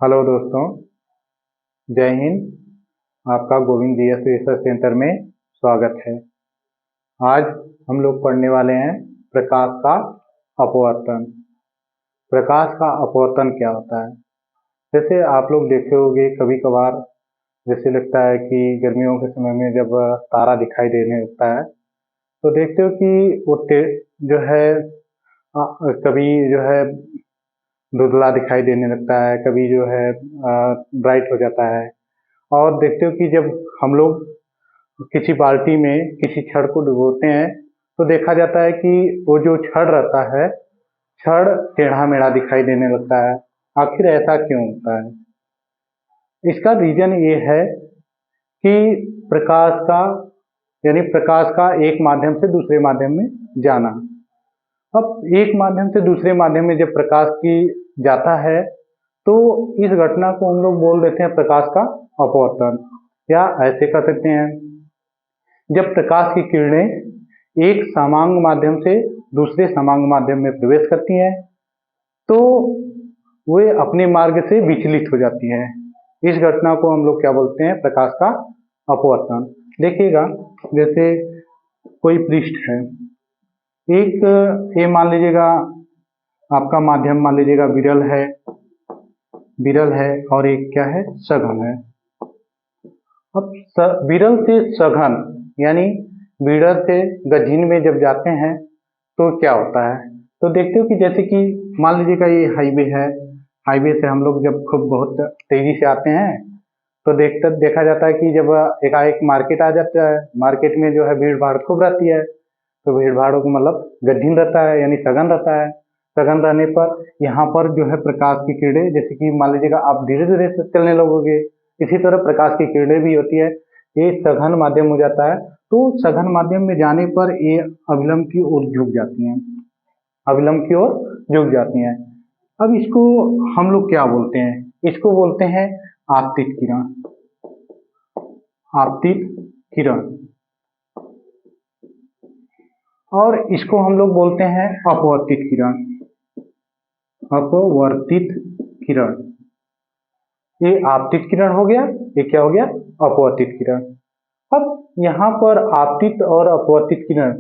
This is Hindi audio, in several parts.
हेलो दोस्तों, जय हिंद। आपका गोविंद जीएस रिसर्च सेंटर में स्वागत है। आज हम लोग पढ़ने वाले हैं प्रकाश का अपवर्तन। प्रकाश का अपवर्तन क्या होता है? जैसे आप लोग देखे होंगे कभी कभार, जैसे लगता है कि गर्मियों के समय में जब तारा दिखाई देने लगता है तो देखते हो कि वो जो है कभी जो है धुंधला दिखाई देने लगता है, कभी जो है ब्राइट हो जाता है। और देखते हो कि जब हम लोग किसी बाल्टी में किसी छड़ को डुबोते हैं तो देखा जाता है कि वो जो छड़ रहता है, छड़ टेढ़ा मेढ़ा दिखाई देने लगता है। आखिर ऐसा क्यों होता है? इसका रीजन ये है कि प्रकाश का प्रकाश का एक माध्यम से दूसरे माध्यम में जाना। अब एक माध्यम से दूसरे माध्यम में जब प्रकाश की जाता है तो इस घटना को हम लोग बोल देते हैं प्रकाश का अपवर्तन, या ऐसे कर सकते हैं जब प्रकाश की किरणें एक समांग माध्यम से दूसरे समांग माध्यम में प्रवेश करती हैं तो वे अपने मार्ग से विचलित हो जाती हैं। इस घटना को हम लोग क्या बोलते हैं? प्रकाश का अपवर्तन। देखिएगा, जैसे कोई पृष्ठ है, एक ये मान लीजिएगा आपका माध्यम, मान लीजिएगा विरल है और एक क्या है? सघन है। अब विरल से सघन यानी विरल से गहन में जब जाते हैं तो क्या होता है? तो देखते हो कि जैसे कि मान लीजिएगा ये हाईवे है, हाईवे से हम लोग जब खूब बहुत तेजी से आते हैं तो देखा जाता है कि जब एकाएक मार्केट आ जाता है, मार्केट में जो है भीड़ भाड़ खूब रहती है, तो भीड़ भाड़ को मतलब गड्ढीन रहता है यानी सघन रहता है। सघन रहने पर यहाँ पर जो है प्रकाश की किरणें, जैसे कि मान लीजिएगा आप धीरे धीरे से चलने लगोगे, इसी तरह प्रकाश की किरणें भी होती है। ये सघन माध्यम हो जाता है, तो सघन माध्यम में जाने पर ये अविलंब की ओर झुक जाती हैं, अविलंब की ओर झुक जाती हैं। अब इसको हम लोग क्या बोलते हैं? इसको बोलते हैं आपतित किरण। आपतित किरण। और इसको हम लोग बोलते हैं अपवर्तित किरण। अपवर्तित किरण। ये आपतित किरण हो गया, ये क्या हो गया? अपवर्तित किरण। अब यहाँ पर आपतित और अपवर्तित किरण,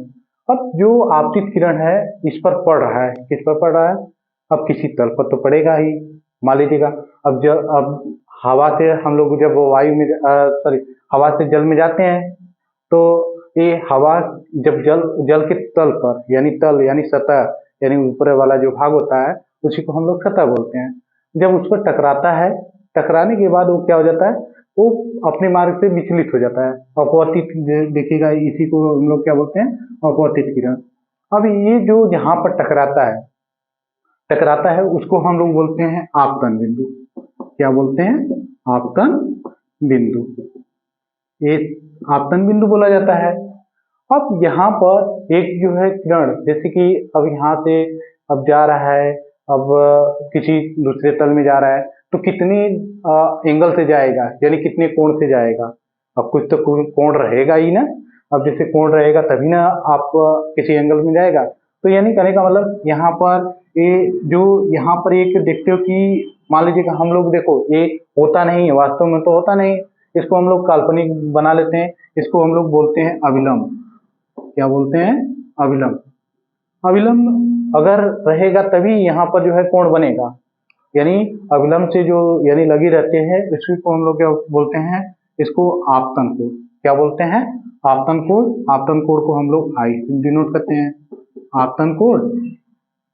अब जो आपतित किरण है इस पर पड़ रहा है, किस पर पड़ रहा है? अब किसी तल पर तो पड़ेगा ही। मान लीजिएगा अब हवा से हम लोग जब वायु में सॉरी हवा से जल में जाते हैं तो ये हवा जब जल के तल पर यानी तल यानी सतह यानी ऊपर वाला जो भाग होता है उसी को हम लोग सतह बोलते हैं। जब उस पर टकराता है, टकराने के बाद वो क्या हो जाता है? वो अपने मार्ग से विचलित हो जाता है, अपवर्तित। देखिएगा, इसी को हम लोग क्या बोलते हैं? अपवर्तित किरण। अब ये जो जहां पर टकराता है उसको हम लोग बोलते हैं आपतन बिंदु। क्या बोलते हैं? आपतन बिंदु। ये आपतन बिंदु बोला जाता है। अब यहाँ पर एक जो है किरण, जैसे कि अब यहाँ से अब जा रहा है, अब किसी दूसरे तल में जा रहा है तो कितनी एंगल से जाएगा यानी कितने कोण से जाएगा? अब कुछ तो कोण रहेगा ही ना। अब जैसे कोण रहेगा तभी ना आप किसी एंगल में जाएगा। तो यानी कहने का मतलब यहाँ पर ये जो यहाँ पर एक देखते हो कि मान लीजिएगा हम लोग देखो ये होता नहीं है, वास्तव में तो होता नहीं, इसको हम लोग काल्पनिक बना लेते हैं। इसको हम लोग बोलते हैं अविलंब। क्या बोलते हैं? अविलंब। अविलंब अगर रहेगा तभी यहाँ पर जो है कोण बनेगा, यानी अविलंब से जो यानी लगी रहते हैं इसी को हम लोग क्या बोलते हैं? इसको आपतन कोण। क्या बोलते हैं? आपतन कोण। आपतन कोण को हम लोग आई से डिनोट करते हैं, आपतन कोण।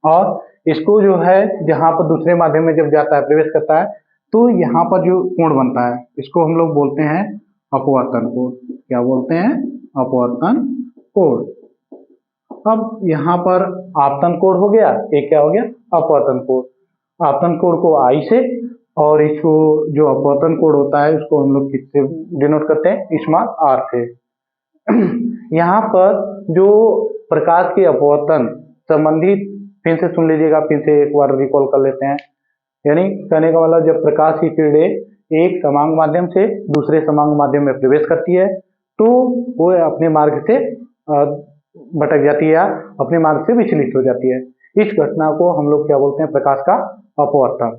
और इसको जो है जहां पर दूसरे माध्यम में जब जाता है, प्रवेश करता है, तो यहाँ पर जो कोण बनता है इसको हम लोग बोलते हैं अपवर्तन कोण। क्या बोलते हैं? अपवर्तन कोण। अब यहाँ पर आपतन कोण हो गया, एक क्या हो गया? अपवर्तन कोण। आपतन कोण को आई से, और इसको जो अपवर्तन कोण होता है उसको हम लोग किससे डिनोट करते हैं? स्मॉल आर से। यहाँ पर जो प्रकाश के अपवर्तन संबंधित, फिर से सुन लीजिएगा, फिर से एक बार रिकॉल कर लेते हैं। यानी कहने का मतलब जब प्रकाश की किरणें एक समांग माध्यम से दूसरे समांग माध्यम में प्रवेश करती है तो वो अपने मार्ग से भटक जाती है या अपने मार्ग से विचलित हो जाती है। इस घटना को हम लोग क्या बोलते हैं? प्रकाश का अपवर्तन।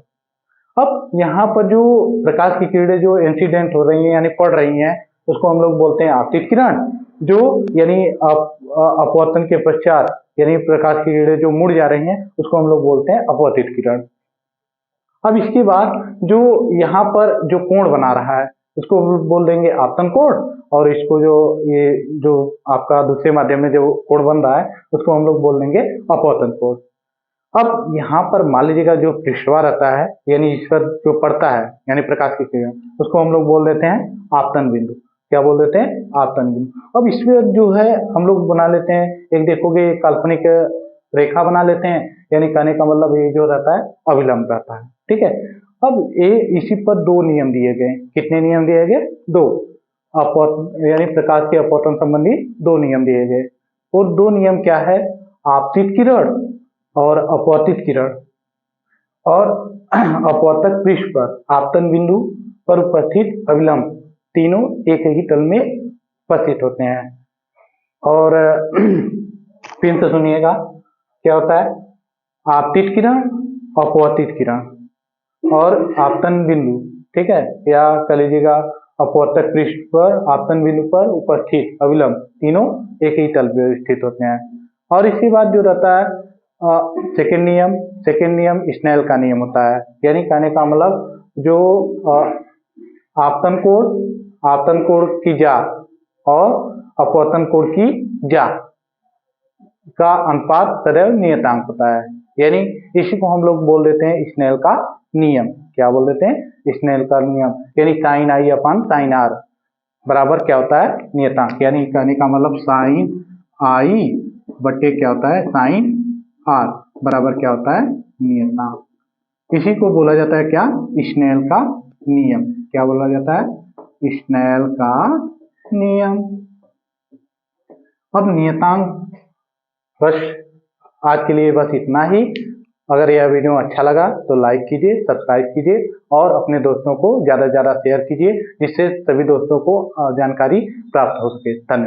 अब यहाँ पर जो प्रकाश की किरणें जो इंसिडेंट हो रही हैं यानी पड़ रही हैं, उसको हम लोग बोलते हैं आपतित किरण। जो यानी अपवर्तन के पश्चात यानी प्रकाश की किरणें जो मुड़ जा रही हैं, उसको हम लोग बोलते हैं अपवर्तित किरण। अब इसके बाद जो यहाँ पर जो कोण बना रहा है, उसको बोल देंगे आपतन कोण, और इसको जो ये जो आपका दूसरे माध्यम में जो कोण बन रहा है, उसको हम लोग बोल देंगे अपवर्तन कोण। अब यहाँ पर मान लीजिएगा जो पृष्ठवा रहता है यानी इस पर जो पड़ता है यानी प्रकाश की किरण, उसको हम लोग बोल देते हैं आपतन बिंदु। क्या बोल देते हैं? आपतन बिंदु। अब इसमें जो है हम लोग बना लेते हैं, एक देखोगे काल्पनिक रेखा बना लेते हैं, यानी कहने का मतलब ये जो रहता है अभिलंब रहता है। ठीक है। अब ये इसी पर दो नियम दिए गए। कितने नियम दिए गए? दो। यानी प्रकाश के अपवर्तन संबंधी दो नियम दिए गए। और दो नियम क्या है? आपतित किरण और अपवर्तित किरण। और अपवर्तक पृष्ठ पर आपतन बिंदु पर उपस्थित अभिलंब तीनों एक ही तल में उपस्थित होते हैं। और फिर से सुनिएगा क्या होता है? आपतित किरण, अपवर्तित किरण और आपतन बिंदु। ठीक है, या कह लीजिएगा अपवर्तक पृष्ठ पर आपतन बिंदु पर उपस्थित अभिलंब तीनों एक ही तल में स्थित होते हैं। और इसके बाद जो रहता है सेकेंड नियम स्नेल का नियम होता है। यानी कहने का मतलब जो आपतन कोण की जा और अपवर्तन कोण की जा का अनुपात सदैव नियतांक होता है। यानी इसी को हम लोग बोल देते हैं स्नेल का नियम। क्या बोल देते हैं? स्नेल का नियम। यानी sine I upon sine R बराबर क्या होता है? नियतांक। यानी कहने का मतलब साइन आई बटे क्या होता है? साइन आर बराबर क्या होता है? नियतांक। इसी को बोला जाता है क्या? स्नेल का नियम। क्या बोला जाता है? स्नेल का नियम। अब नियतांक बस आज के लिए बस इतना ही। अगर यह वीडियो अच्छा लगा तो लाइक कीजिए, सब्सक्राइब कीजिए और अपने दोस्तों को ज़्यादा से ज़्यादा शेयर कीजिए, जिससे सभी दोस्तों को जानकारी प्राप्त हो सके। धन्यवाद।